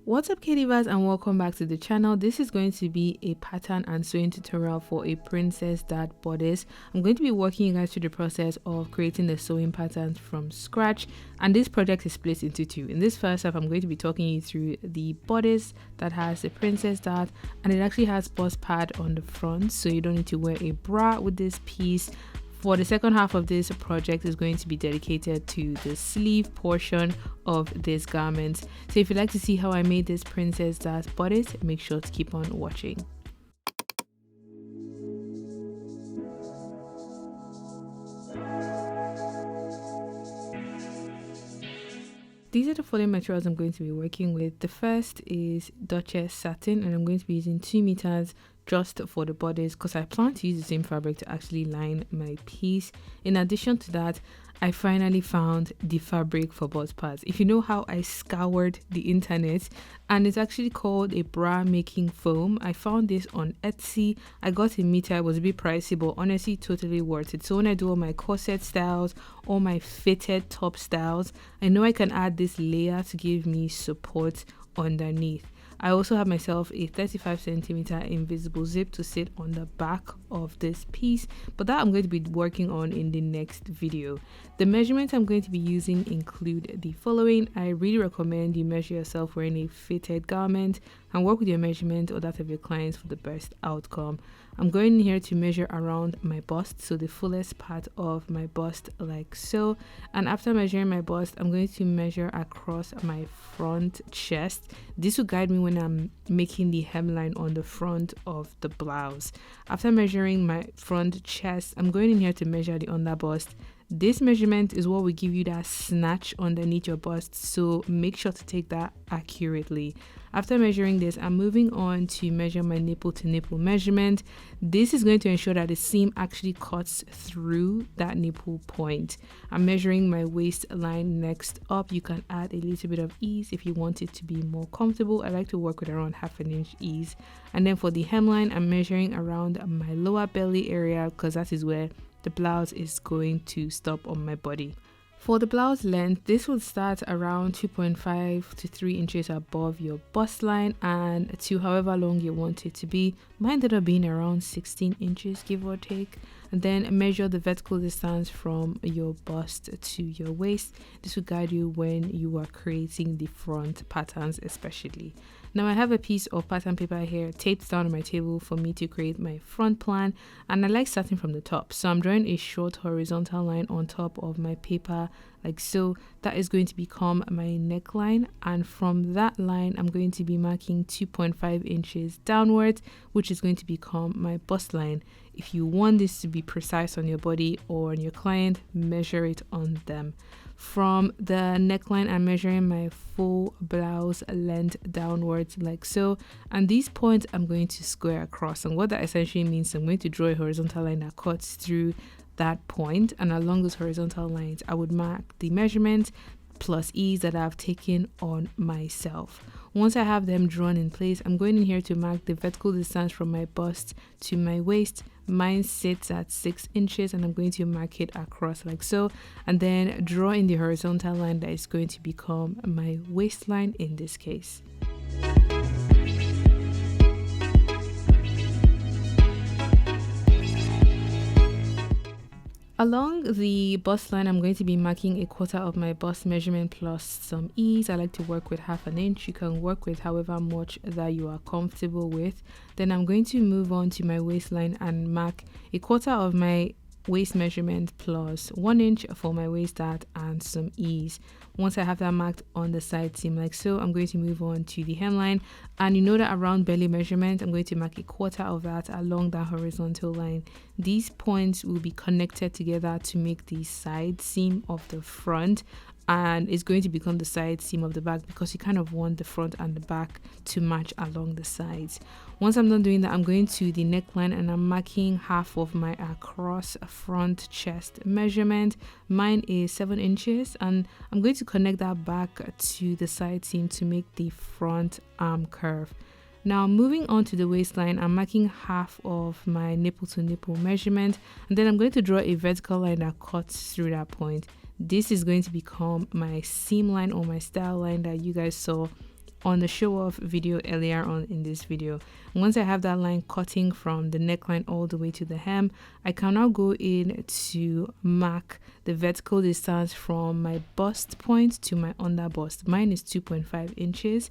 What's up, Kadivas, and welcome back to the channel. This is going to be a pattern and sewing tutorial for a princess dad bodice. I'm going to be walking you guys through the process of creating the sewing patterns from scratch, and this project is split into two. In this first half, I'm going to be talking you through the bodice that has the princess dad, and it actually has bust pad on the front, so you don't need to wear a bra with this piece. For the second half of this project is going to be dedicated to the sleeve portion of this garment. So if you'd like to see how I made this princess dad bodice, make sure to keep on watching. These are the following materials I'm going to be working with. The first is Duchess satin, and I'm going to be using 2 meters just for the bodice because I plan to use the same fabric to actually line my piece. In addition to that, I finally found the fabric for bust pads. If you know how I scoured the internet, and it's actually called a bra making foam. I found this on Etsy. I got a meter. It was a bit pricey, but honestly totally worth it. So when I do all my corset styles, all my fitted top styles, I know I can add this layer to give me support underneath. I also have myself a 35 centimeter invisible zip to sit on the back of this piece, but that I'm going to be working on in the next video. The measurements I'm going to be using include the following. I really recommend you measure yourself wearing a fitted garment and work with your measurement or that of your clients for the best outcome. I'm going in here to measure around my bust, so the fullest part of my bust like so, and after measuring my bust, I'm going to measure across my front chest. This will guide me when I'm making the hemline on the front of the blouse. After measuring my front chest, I'm going in here to measure the under bust. This measurement is what will give you that snatch underneath your bust, so make sure to take that accurately. After measuring this, I'm moving on to measure my nipple to nipple measurement. This is going to ensure that the seam actually cuts through that nipple point. I'm measuring my waistline next up. You can add a little bit of ease if you want it to be more comfortable. I like to work with around 1/2 inch ease. And then for the hemline, I'm measuring around my lower belly area because that is where the blouse is going to stop on my body. For the blouse length, this will start around 2.5 to 3 inches above your bust line and to however long you want it to be. Mine ended up being around 16 inches, give or take. And then measure the vertical distance from your bust to your waist. This will guide you when you are creating the front patterns especially. Now I have a piece of pattern paper here taped down on my table for me to create my front plan, and I like starting from the top. So I'm drawing a short horizontal line on top of my paper like so. That is going to become my neckline, and from that line I'm going to be marking 2.5 inches downwards, which is going to become my bust line. If you want this to be precise on your body or on your client, measure it on them. From the neckline, I'm measuring my full blouse length downwards like so, and these points I'm going to square across, and what that essentially means, I'm going to draw a horizontal line that cuts through that point, and along those horizontal lines I would mark the measurement plus ease that I've taken on myself. Once I have them drawn in place, I'm going in here to mark the vertical distance from my bust to my waist. Mine sits at 6 inches, and I'm going to mark it across like so, and then draw in the horizontal line that is going to become my waistline in this case. Along the bust line, I'm going to be marking 1/4 of my bust measurement plus some ease. I like to work with 1/2 inch. You can work with however much that you are comfortable with. Then I'm going to move on to my waistline and mark 1/4 of my waist measurement plus 1 inch for my waist dart and some ease. Once I have that marked on the side seam like so, I'm going to move on to the hemline, and you know that around belly measurement, I'm going to mark 1/4 of that along that horizontal line. These points will be connected together to make the side seam of the front, and it's going to become the side seam of the back because you kind of want the front and the back to match along the sides. Once I'm done doing that, I'm going to the neckline and I'm marking 1/2 of my across front chest measurement. Mine is 7 inches, and I'm going to connect that back to the side seam to make the front arm curve. Now moving on to the waistline, I'm marking 1/2 of my nipple to nipple measurement, and then I'm going to draw a vertical line that cuts through that point. This is going to become my seam line or my style line that you guys saw on the show off video earlier on in this video. Once I have that line cutting from the neckline all the way to the hem, I can now go in to mark the vertical distance from my bust point to my under bust. Mine is 2.5 inches,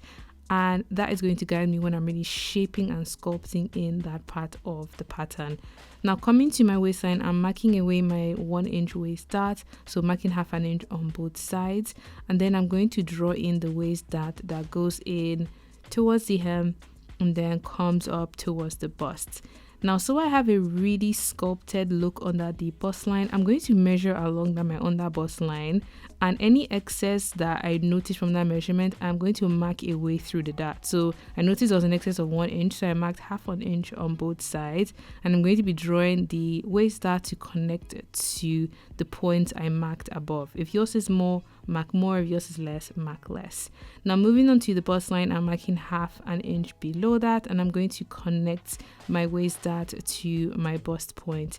and that is going to guide me when I'm really shaping and sculpting in that part of the pattern. Now coming to my waistline, I'm marking away my 1 inch waist dart, so marking half an inch on both sides, and then I'm going to draw in the waist dart that goes in towards the hem and then comes up towards the bust. Now, so I have a really sculpted look under the bust line, I'm going to measure along my under bust line, and any excess that I notice from that measurement, I'm going to mark a way through the dart. So I noticed there was an excess of 1 inch, so I marked half an inch on both sides, and I'm going to be drawing the waist dart to connect to the point I marked above. If yours is more, mark more. If yours is less, mark less. Now moving on to the bust line, I'm marking half an inch below that, and I'm going to connect my waist dart to my bust point.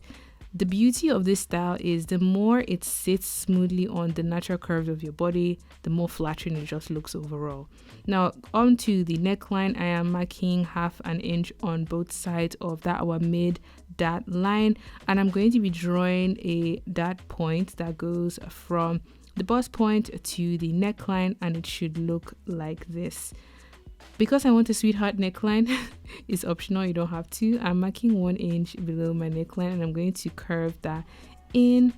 The beauty of this style is the more it sits smoothly on the natural curves of your body, the more flattering it just looks overall. Now onto the neckline, I am marking half an inch on both sides of that our mid dart line, and I'm going to be drawing a dart point that goes from the bust point to the neckline, and it should look like this. Because I want a sweetheart neckline, it's optional, you don't have to. I'm marking 1 inch below my neckline, and I'm going to curve that in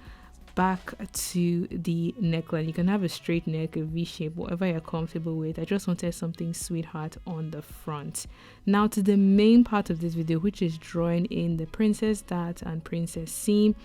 back to the neckline. You can have a straight neck, a V shape, whatever you're comfortable with. I just wanted something sweetheart on the front. Now to the main part of this video, which is drawing in the princess dart and princess seam.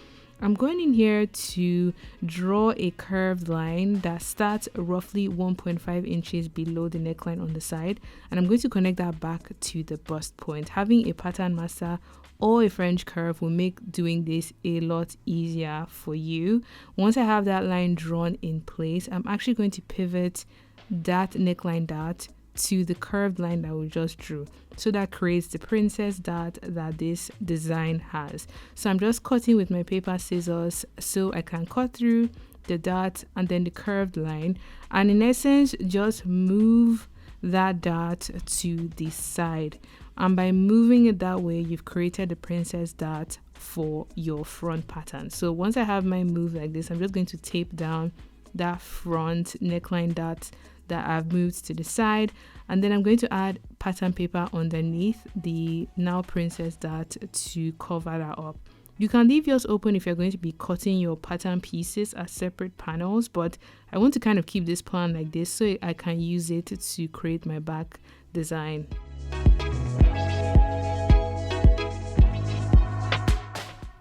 I'm going in here to draw a curved line that starts roughly 1.5 inches below the neckline on the side, and I'm going to connect that back to the bust point. Having a pattern master or a French curve will make doing this a lot easier for you. Once I have that line drawn in place, I'm actually going to pivot that neckline dart to the curved line that we just drew, so that creates the princess dart that this design has. So I'm just cutting with my paper scissors so I can cut through the dart and then the curved line, and in essence just move that dart to the side, and by moving it that way, you've created the princess dart for your front pattern. So once I have my move like this, I'm just going to tape down that front neckline dart that I've moved to the side, and then I'm going to add pattern paper underneath the now princess dart to cover that up. You can leave yours open if you're going to be cutting your pattern pieces as separate panels, but I want to kind of keep this plan like this so I can use it to create my back design.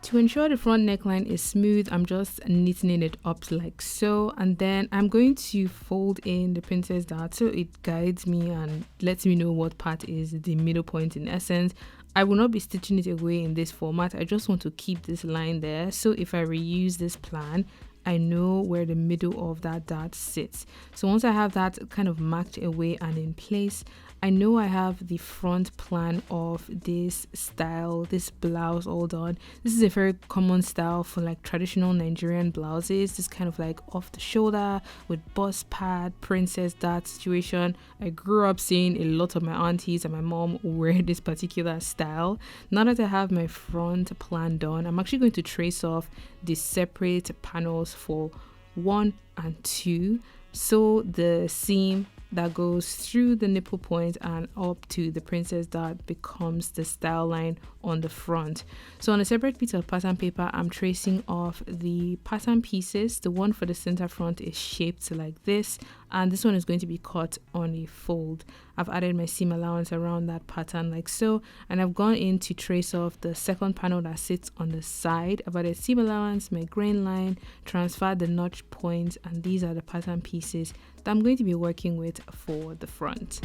To ensure the front neckline is smooth, I'm just knitting it up like so, and then I'm going to fold in the princess dart so it guides me and lets me know what part is the middle point. In essence, I will not be stitching it away in this format. I just want to keep this line there, so if I reuse this plan, I know where the middle of that dart sits. So once I have that kind of marked away and in place, I know I have the front plan of this style, this blouse all done. This is a very common style for like traditional Nigerian blouses. This kind of like off the shoulder with bust pad, princess dart situation. I grew up seeing a lot of my aunties and my mom wear this particular style. Now that I have my front plan done, I'm actually going to trace off the separate panels for 1 and 2. So the seam that goes through the nipple point and up to the princess dart becomes the style line on the front. So on a separate piece of pattern paper, I'm tracing off the pattern pieces. The one for the center front is shaped like this, and this one is going to be cut on a fold. I've added my seam allowance around that pattern like so, and I've gone in to trace off the second panel that sits on the side. I've added seam allowance, my grain line, transferred the notch points, and these are the pattern pieces that I'm going to be working with for the front.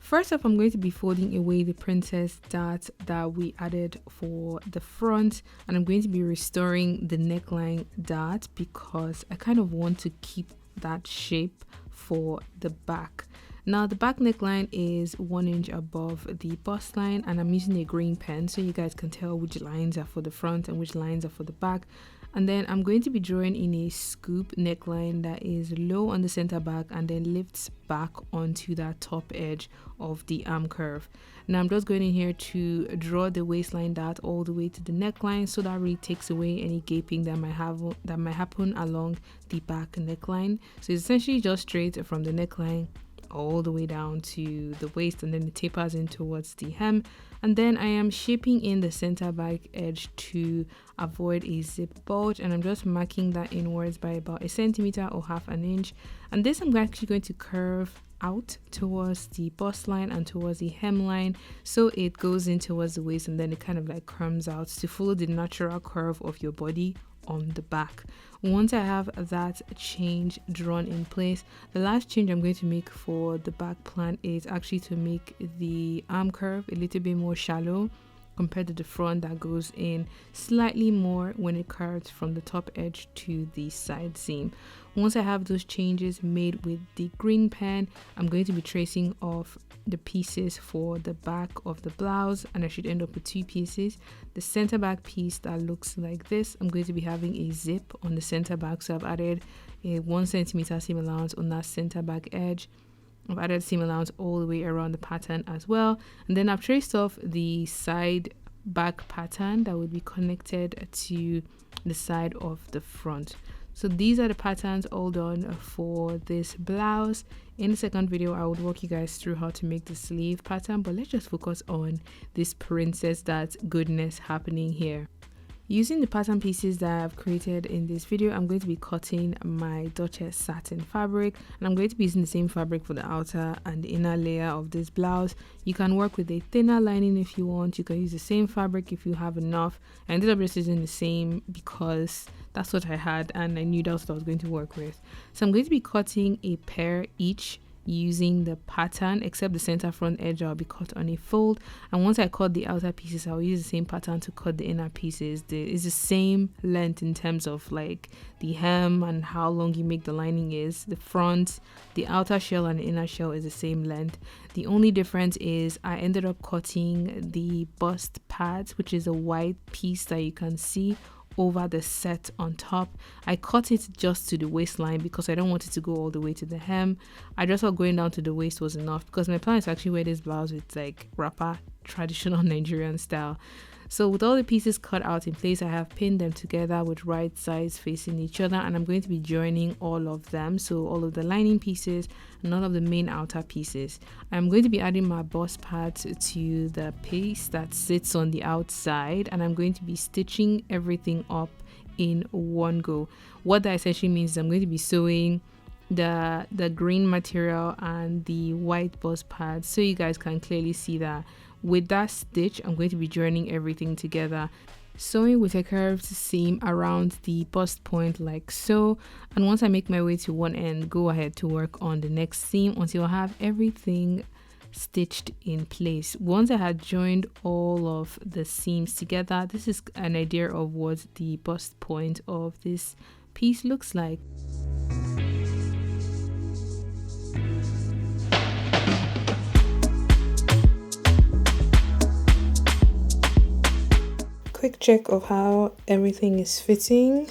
First up, I'm going to be folding away the princess dart that we added for the front, and I'm going to be restoring the neckline dart because I kind of want to keep that shape for the back. Now the back neckline is 1 inch above the bust line, and I'm using a green pen so you guys can tell which lines are for the front and which lines are for the back. And then I'm going to be drawing in a scoop neckline that is low on the center back and then lifts back onto that top edge of the arm curve. Now I'm just going in here to draw the waistline dart all the way to the neckline, so that really takes away any gaping that might happen along the back neckline. So it's essentially just straight from the neckline all the way down to the waist, and then it tapers in towards the hem. And then I am shaping in the center back edge to avoid a zip bulge, and I'm just marking that inwards by about 1 centimeter or half an inch. And this I'm actually going to curve out towards the bust line and towards the hemline, so it goes in towards the waist and then it kind of like comes out to follow the natural curve of your body on the back. Once I have that change drawn in place, the last change I'm going to make for the back plan is actually to make the arm curve a little bit more shallow compared to the front that goes in slightly more when it curves from the top edge to the side seam. Once I have those changes made with the green pen, I'm going to be tracing off the pieces for the back of the blouse, and I should end up with 2 pieces. The center back piece that looks like this, I'm going to be having a zip on the center back, so I've added a 1 centimeter seam allowance on that center back edge. I've added seam allowance all the way around the pattern as well, and then I've traced off the side back pattern that would be connected to the side of the front. So these are the patterns all done for this blouse. In the second video, I would walk you guys through how to make the sleeve pattern, but let's just focus on this princess dart goodness happening here. Using the pattern pieces that I've created in this video, I'm going to be cutting my Duchess satin fabric, and I'm going to be using the same fabric for the outer and the inner layer of this blouse. You can work with a thinner lining if you want. You can use the same fabric if you have enough. I ended up just using the same because that's what I had and I knew that's what I was going to work with. So I'm going to be cutting a pair each using the pattern, except the center front edge I'll be cut on a fold, and once I cut the outer pieces, I'll use the same pattern to cut the inner pieces. It's the same length in terms of like the hem and how long you make the lining is. The front, the outer shell and the inner shell is the same length. The only difference is I ended up cutting the bust pads, which is a white piece that you can see over the set on top. I cut it just to the waistline because I don't want it to go all the way to the hem. I just thought going down to the waist was enough because my plan is to actually wear this blouse with like wrapper, traditional Nigerian style. So with all the pieces cut out in place, I have pinned them together with right sides facing each other, and I'm going to be joining all of them, so all of the lining pieces and all of the main outer pieces. I'm going to be adding my bust pads to the piece that sits on the outside, and I'm going to be stitching everything up in one go. What that essentially means is I'm going to be sewing the green material and the white bust pads, so you guys can clearly see that. With that stitch, I'm going to be joining everything together, sewing with a curved seam around the bust point like so. And once I make my way to one end, go ahead to work on the next seam until I have everything stitched in place. Once I had joined all of the seams together, this is an idea of what the bust point of this piece looks like. Quick check of how everything is fitting.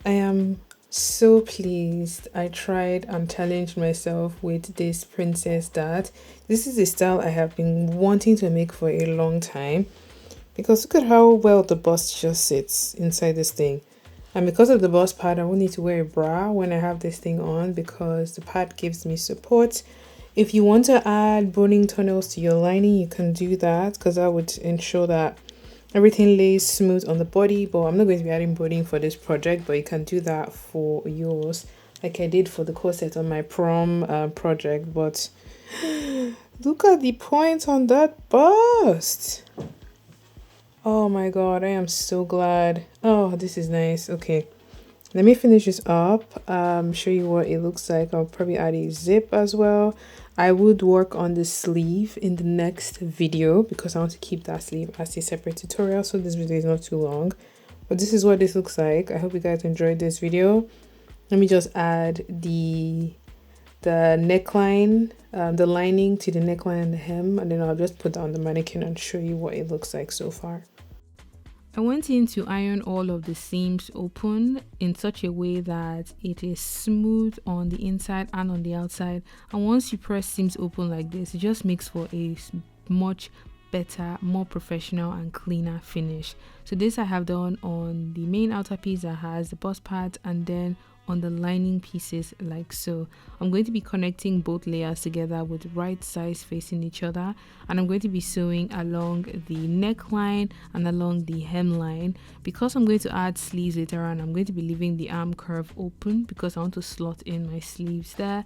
I am so pleased. I tried and challenged myself with this princess dart. This is a style I have been wanting to make for a long time, because look at how well the bust just sits inside this thing. And because of the bust pad, I won't need to wear a bra when I have this thing on because the pad gives me support. If you want to add boning tunnels to your lining, you can do that because that would ensure that everything lays smooth on the body. But I'm not going to be adding boning for this project, but you can do that for yours like I did for the corset on my prom project. But look at the point on that bust. Oh my god, I am so glad. Oh, this is nice. Okay, let me finish this up, show you what it looks like. I'll probably add a zip as well. I would work on the sleeve in the next video because I want to keep that sleeve as a separate tutorial, so this video is not too long. But this is what this looks like. I hope you guys enjoyed this video. Let me just add the neckline, the lining to the neckline and the hem, and then I'll just put that on the mannequin and show you what it looks like so far. I went in to iron all of the seams open in such a way that it is smooth on the inside and on the outside. And once you press seams open like this, it just makes for a much better, more professional and cleaner finish. So this I have done on the main outer piece that has the bust part, and then on the lining pieces like so. I'm going to be connecting both layers together with right sides facing each other, and I'm going to be sewing along the neckline and along the hemline. Because I'm going to add sleeves later on, I'm going to be leaving the arm curve open because I want to slot in my sleeves there.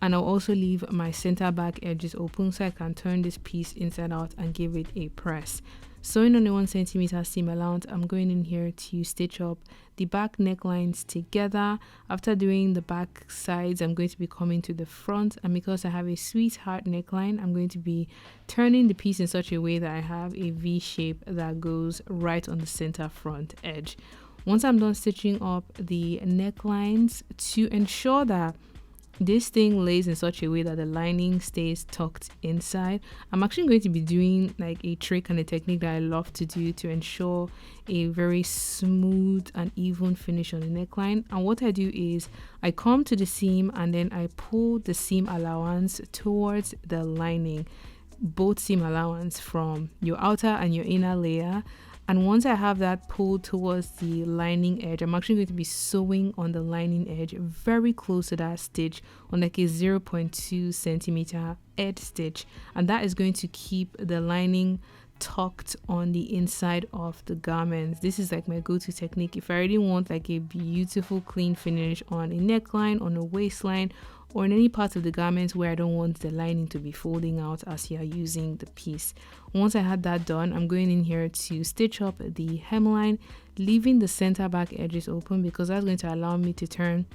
And I'll also leave my center back edges open so I can turn this piece inside out and give it a press. Sewing on the 1 cm seam allowance, I'm going in here to stitch up the back necklines together. After doing the back sides, I'm going to be coming to the front, and because I have a sweetheart neckline, I'm going to be turning the piece in such a way that I have a V shape that goes right on the center front edge. Once I'm done stitching up the necklines, to ensure that this thing lays in such a way that the lining stays tucked inside, I'm actually going to be doing like a trick and a technique that I love to do to ensure a very smooth and even finish on the neckline. And what I do is I come to the seam and then I pull the seam allowance towards the lining, both seam allowance from your outer and your inner layer. And once I have that pulled towards the lining edge, I'm actually going to be sewing on the lining edge very close to that stitch on like a 0.2 centimeter edge stitch. And that is going to keep the lining tucked on the inside of the garments. This is like my go-to technique if I really want like a beautiful clean finish on a neckline, on a waistline, or in any part of the garments where I don't want the lining to be folding out as you are using the piece. Once I had that done, I'm going in here to stitch up the hemline, leaving the center back edges open because that's going to allow me to turn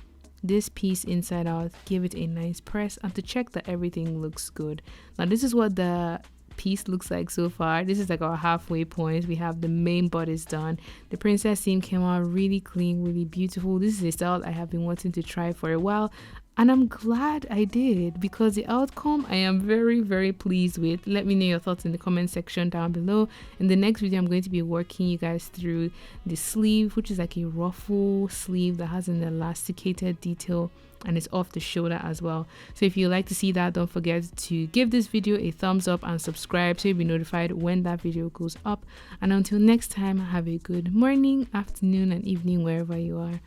this piece inside out, give it a nice press, and to check that everything looks good. Now this is what the piece looks like so far. This is like our halfway point. We have the main bodice done. The princess seam came out really clean, really beautiful. This is a style I have been wanting to try for a while, and I'm glad I did because the outcome I am very, very pleased with. Let me know your thoughts in the comment section down below. In the next video, I'm going to be working you guys through the sleeve, which is like a ruffle sleeve that has an elasticated detail and it's off the shoulder as well. So if you like to see that, don't forget to give this video a thumbs up and subscribe so you'll be notified when that video goes up. And until next time, have a good morning, afternoon and evening wherever you are.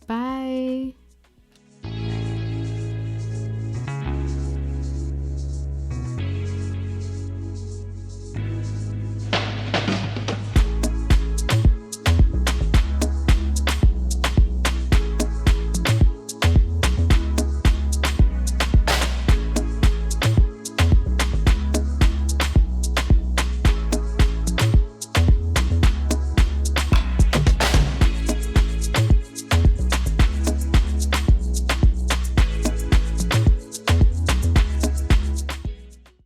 Bye.